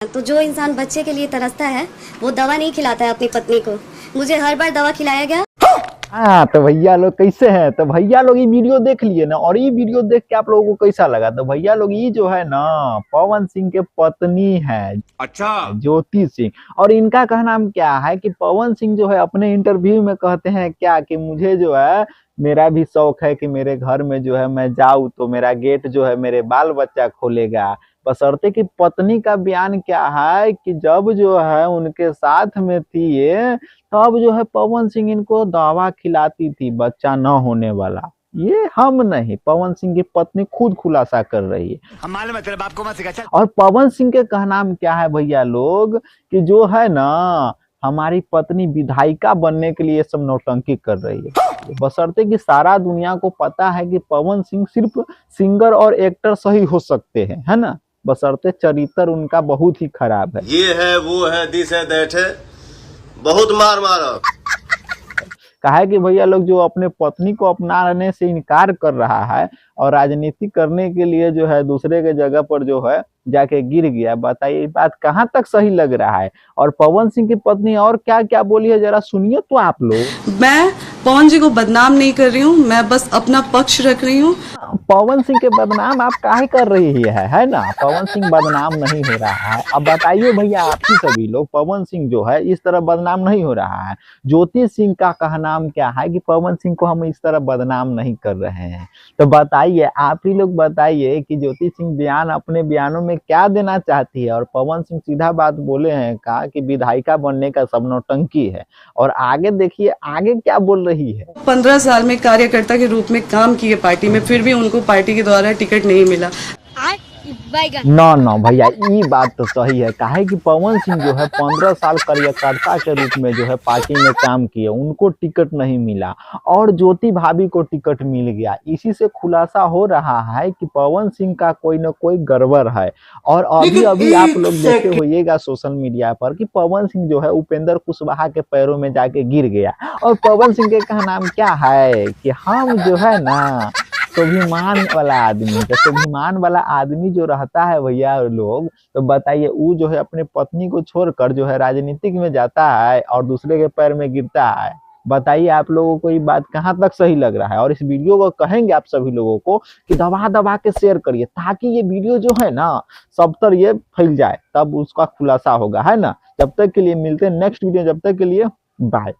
तो जो इंसान बच्चे के लिए तरसता है वो दवा नहीं खिलाता है अपनी पत्नी को। मुझे हर बार दवा खिलाया गया। हाँ तो भैया लोग कैसे हैं? तो भैया लोग ये वीडियो देख लिए ना, और ये वीडियो देख के आप लोगों को कैसा लगा? तो भैया लोग ये जो है ना, पवन सिंह के पत्नी है, अच्छा। ज्योति सिंह। और इनका कहना क्या है कि पवन सिंह जो है अपने इंटरव्यू में कहते हैं क्या कि मुझे जो है, मेरा भी शौक है कि मेरे घर में जो है मैं जाऊं तो मेरा गेट जो है मेरे बाल बच्चा खोलेगा। बशर्ते कि पत्नी का बयान क्या है कि जब जो है उनके साथ में थी ये, तब जो है पवन सिंह इनको दवा खिलाती थी बच्चा न होने वाला। ये हम नहीं, पवन सिंह की पत्नी खुद खुलासा कर रही है। हम मालूम है तेरे बाप को मत सिखा चल। और पवन सिंह के कहना में क्या है भैया लोग कि जो है ना, हमारी पत्नी विधायिका बनने के लिए सब नौटंकी कर रही है। बशर्ते कि सारा दुनिया को पता है कि पवन सिंह सिर्फ सिंगर और एक्टर सही हो सकते हैं, है ना, बशर्ते चरित्र उनका बहुत ही खराब है। ये है वो है दिस है दैट है, बहुत मार मारा। कहा कि भैया लोग जो अपने पत्नी को अपनाने से इनकार कर रहा है और राजनीति करने के लिए जो है दूसरे के जगह पर जो है जाके गिर गया। बताइए बात कहाँ तक सही लग रहा है? और पवन सिंह की पत्नी और क्या क्या बोली है, जरा सुनिए तो आप लोग। मैं पवन जी को बदनाम नहीं कर रही हूँ, मैं बस अपना पक्ष रख रही हूँ। पवन सिंह के बदनाम आप काहे कर रही है ना? पवन सिंह बदनाम नहीं हो रहा है। अब बताइए भैया आप ही सभी लोग, पवन सिंह जो है इस तरह बदनाम नहीं हो रहा है। ज्योति सिंह का कहना क्या है कि पवन सिंह को हम इस तरह बदनाम नहीं कर रहे हैं। तो बताइए आप ही लोग, बताइए कि ज्योति सिंह बयान अपने बयानों में क्या देना चाहती है। और पवन सिंह सीधा बात बोले हैं, कहा कि विधायिका बनने का सब नौटंकी है। और आगे देखिए आगे क्या बोल रही है। 15 साल में कार्यकर्ता के रूप में काम किए पार्टी में, फिर भी उनको पार्टी के द्वारा टिकट नहीं मिला। ना ना भैया ये बात तो सही है। काहे कि पवन सिंह जो है 15 साल कार्यकर्ता के रूप में जो है पार्टी में काम किए, उनको टिकट नहीं मिला और ज्योति भाभी को टिकट मिल गया। इसी से खुलासा हो रहा है कि पवन सिंह का कोई न कोई गड़बड़ है। और अभी अभी आप लोग देखे होइएगा सोशल मीडिया पर कि पवन सिंह जो है उपेंद्र कुशवाहा के पैरों में जाके गिर गया। और पवन सिंह के कहना क्या है कि हम जो है ना स्वाभिमान वाला आदमी है। स्वाभिमान वाला आदमी जो रहता है भैया लोग, तो बताइए वो जो है अपने पत्नी को छोड़कर जो है राजनीतिक में जाता है और दूसरे के पैर में गिरता है। बताइए आप लोगों को ये बात कहाँ तक सही लग रहा है? और इस वीडियो को कहेंगे आप सभी लोगों को कि दबा दबा के शेयर करिए, ताकि ये वीडियो जो है ना सब तर ये फैल जाए, तब उसका खुलासा होगा, है ना। जब तक के लिए मिलते हैं नेक्स्ट वीडियो, जब तक के लिए बाय।